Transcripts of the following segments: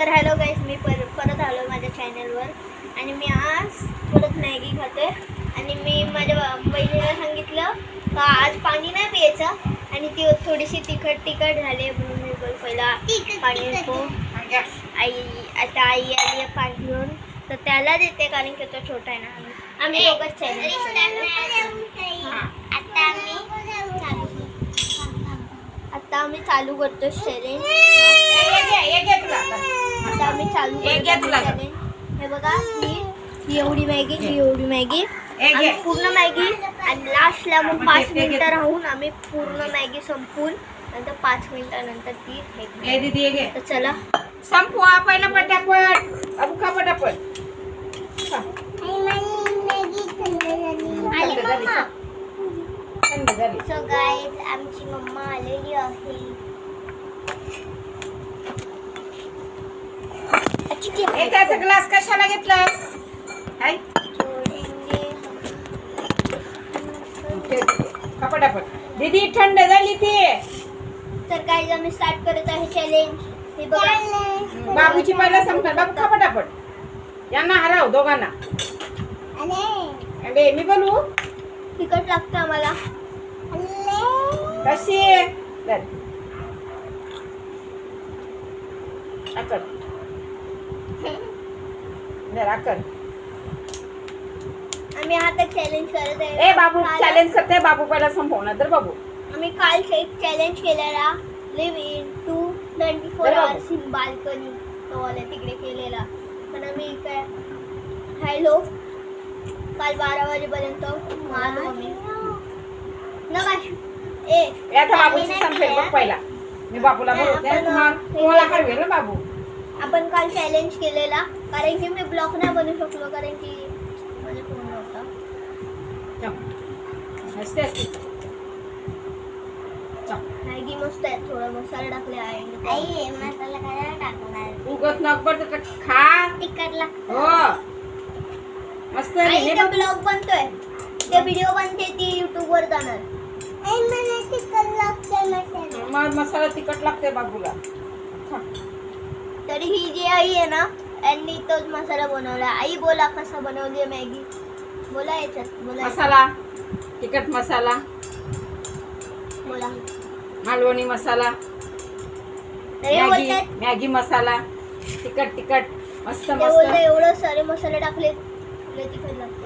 तर हॅलो गाईस, मी परत आलो माझ्या चॅनलवर आणि मी आज परत मॅगी खाते. आणि मी माझ्या बहिणीला सांगितलं का आज पाणी नाही प्यायचं आणि ती थोडीशी तिखट झाली म्हणून मी पहिला पाणी पितो. आता आई आली पाणी घेऊन, तर त्याला देते कारण की तो छोटा आहे ना. आम्ही दोघंच चॅलेंज आता आम्ही चालू करतो चॅलेंज. आता आम्ही चालू करतो चॅलेंज. हे बघा, ही एवढी मॅगी आम्ही पूर्ण मॅगी आणि लास्टला मग 5 मिनिटं राहून आम्ही पूर्ण मॅगी संपवून नंतर 5 मिनिटानंतर ती फेकली. तर चला संपवा पहिला पटापट. अबू खा पटापट. सो गाईज, आमची मम्मा आलेली आहे. त्याचा ग्लास कशाला घेतलास? पटापट. दीदी थंड झाली ती. तर गाईज आम्ही स्टार्ट करत आहे चॅलेंज. हे बघा, बाबूची पहिला संपणार. बाबू खा पटापट. यांना हराव दोघांना. अरे मी बोलू तिखट लागतं आम्हाला. कशी आम्ही आता चॅलेंज करत आहे. ए बाबू चॅलेंज करते. बाबू पहिला संपवणार तर बाबू. आम्ही काल एक चॅलेंज केलेला, live in 24 hours in balcony. तो वाला तिकडे केलेला. पण आम्ही काय हॅलो काल 12 वाजेपर्यंत आलो आम्ही. आता बाबूची संपेल बघ पहिला. मी बाबूला बोलवते. तुम्हाला हरवेल ना बाबू. आपण काल चॅलेंज केलेला कारण की मी ब्लॉग नाही बनवू शकलो कारण की माझा फोन नव्हता. मॅगी मस्त आहे. थोडा मसाला टाकले आहे. आई मसाला काय टाकणार? उगत नकबर तर खा. तिखट लागतं. हो मस्त आहे. तो ब्लॉग बनतोय, ते व्हिडिओ बनते, ती YouTube वर जाणार. मसाला तिखट लागते बाबूला. तरी ही जी आई आहे ना, यांनी तोच मसाला बनवला. आई बोला कसा बनवली मॅगी. बोला याच्यात बोला. मसाला तिखट मसाला, बोला मालवणी मसाला, मॅगी मसाला, तिखट मस्त मस्त. एवढं सारे मसाले टाकले, तिखट लागते.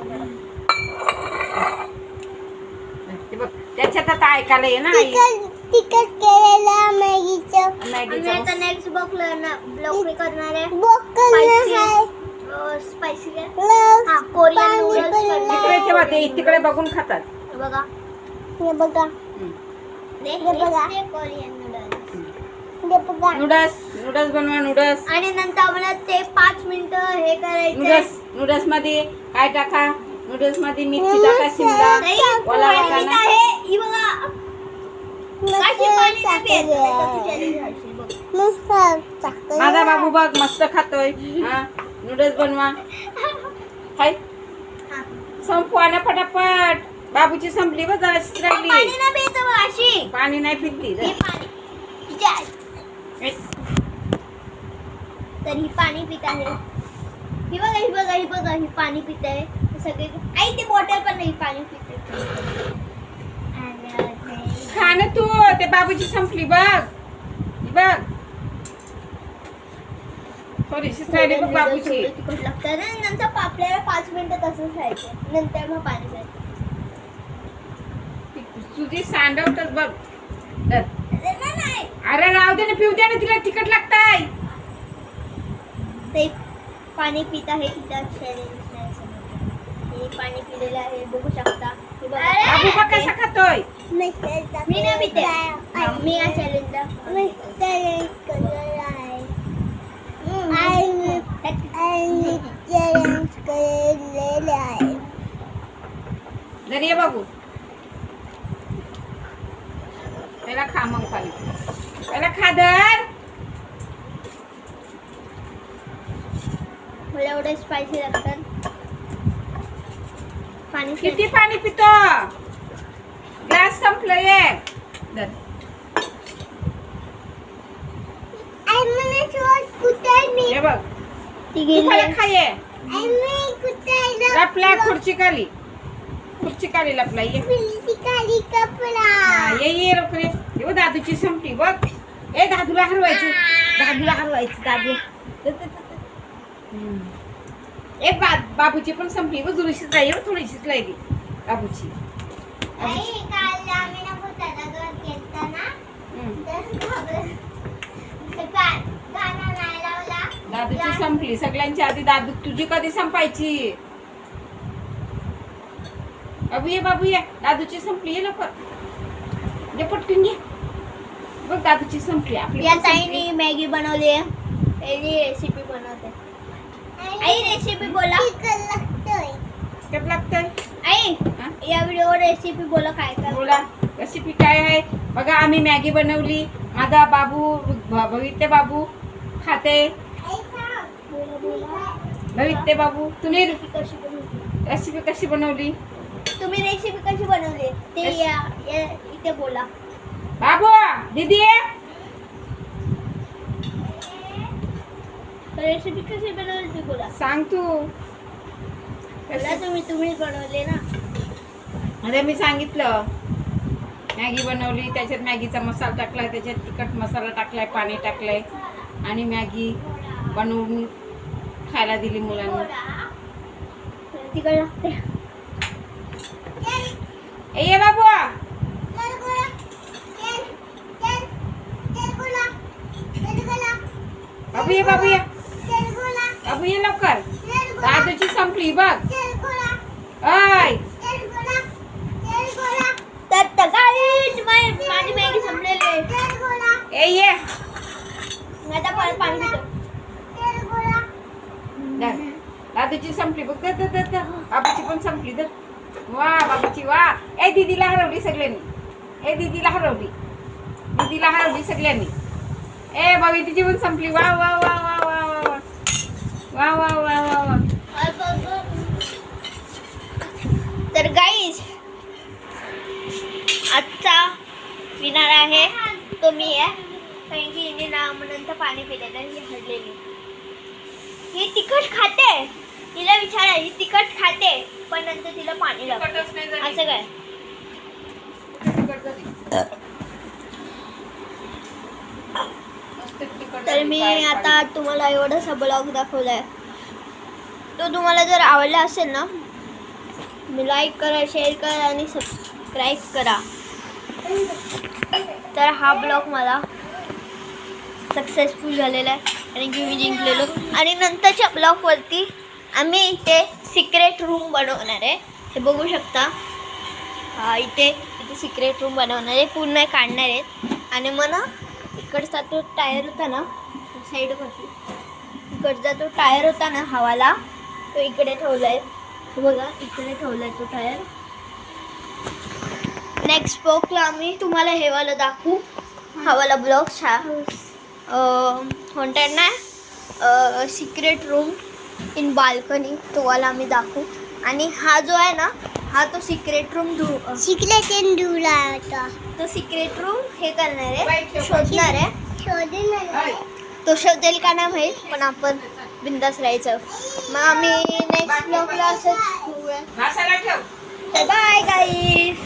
त्याच्यात आता ऐकायला ये ना तिखट केलेला मॅगीचं. आता नेक्स्ट ब्लॉग करणार आहे स्पायसी कोरियन नूडल्स. तिकडे बघून खातात. बघा कोरियन नूडल्स बनवा. नूडल्स आणि नंतर आम्हाला ते 5 मिनिटं हे करायचं. नूडल्स मध्ये काय टाका? नूडल्स मध्ये मिरची टाका, शिमला ओला वाटाणा. माझा बाबू बघ मस्त खातोय. नूडल्स बनवा. हाय संपवा ना पटापट. बाबूची संपली बघ, जराशीच राहिली. पाणी नाही पिती. तर ही पाणी पित आहे. ही बघा ही पाणी पित आहे. सगळे आई ते बॉटल पण नाही, पाणी पिते. खा ना तू. ते बाबूची संपली बघ. थोडीशीच राहिली बघ बाबूची. तिखट लागतं ना. नंतर आपल्याला 5 मिनिटं तसंच खायचं, नंतर मग पाणी प्यायचं. तुझी सांडवतच बघ. अरे राहू दे ना, पिऊ दे ना, तिला तिखट लागतंय. ते पाणी पित आहे. हे पाणी पिलेलं आहे, बघू शकता. बाबू बघ कसा खातोय. मी नाही पिते. मी या चॅलेंजला घरी ये बाबू. पहिला खा मग पाणी. पहिला खा दर. मला एवढं स्पायसी लागतात. पाणी किती पाणी पितो? गॅस संपलंय. ती तू मला गेली खाये लपला खुर्ची खाली लपला ये हा, ये लवकर ये. ये बघ, दादूची संपली बघ. ए दादूला हरवायचं दादू. ए बाबूची पण संपली बघ. थोडीशीच राहिली थोडीशीच राहिली बाबूची. दादूची संपली सगळ्यांची आधी. दादू तुझी कधी संपायची? बाबू ये दादूची संपली. ये लवकर ये पटकन ये बघ. दादूची संपली आपली. या ताईने मॅगी बनवली आहे. पहिली रेसिपी बनवते. आई रेसिपी बोला. कसं लागतंय आई हा? या व्हिडिओवर रेसिपी बोला काय काय बोला. रेसिपी काय आहे बघा. आम्ही मॅगी बनवली. माझा बाबू भवित्य बाबू खाते. भवित्य बाबू तुम्ही रेसिपी कशी बनवली? तुम्ही रेसिपी कशी बनवली ते इथे बोला. बाबू दीदी रेसिपी कशी बनवली ती बोला. सांग तू. बोला तुम्हीच बनवले ना. अरे मी सांगितलं. मॅगी बनवली. त्याच्यात मॅगीचा मसाला टाकलाय. त्याच्यात तिखट मसाला टाकलाय. पाणी टाकलंय आणि मॅगी बनवून खायला दिली मुलांना. तिकड लागते. ये बाबू बाबू ये लवकर. दादूची संपली बघ. ऐ तर गाईज माझी मॅगी संपलेली आहे. ए ये आता परत पाणी पितो. दादूची संपली बघ. बाबूची पण संपली. वा बाबूची वा. ए दीदीला हरवली सगळ्यांनी. दीदीला हरवली सगळ्यांनी. ए भवितीची पण संपली. वा वा वा वा वा वा वा वा वा वा वा. तर गाईज आजचा विनर आहे तो मी आहे. कारण की हिने नंतर पाणी पिलेलं ही हरलेली. ही तिखट खाते. तिला विचारा ही तिखट खाते पण नंतर तिला पाणी लागतं असं काय. तर मी आता तुम्हाला एवढासा ब्लॉग दाखवलाय. तो तुम्हाला जर आवडला असेल ना लाईक करा, शेअर करा आणि सबस्क्राईब करा. तर हा ब्लॉग मला सक्सेसफुल झालेला आहे आणि की मी जिंकलेलो. आणि नंतरच्या ब्लॉगवरती आम्ही इथे सिक्रेट रूम बनवणार आहे. हे बघू शकता. इथे सिक्रेट रूम बनवणार आहे. पूर्ण काढणार आहेत. आणि मग ना इकडचा तो टायर होता ना साईड कशी इकडचा तो टायर होता ना हवाला तो इकडे ठेवला आहे. बघा इकडे ठेवला आहे तो टायर. नेक्स्ट ब्लॉगला आम्ही तुम्हाला हेवाला दाखवू. हवाला ब्लॉग म्हणतात ना सिक्रेट रूम इन बाल्कनी तो वाला आम्ही दाखवू. आणि हा जो आहे ना हा तो सिक्रेट रूम तो सिक्रेट रूम हे करणार आहे. शोधणार आहे. तो शोधेल का नाही माहीत पण आपण बिंदास राहायचं. मग आम्ही नेक्स्ट ब्लॉगला असंच भाषाला ठेव. Bye guys.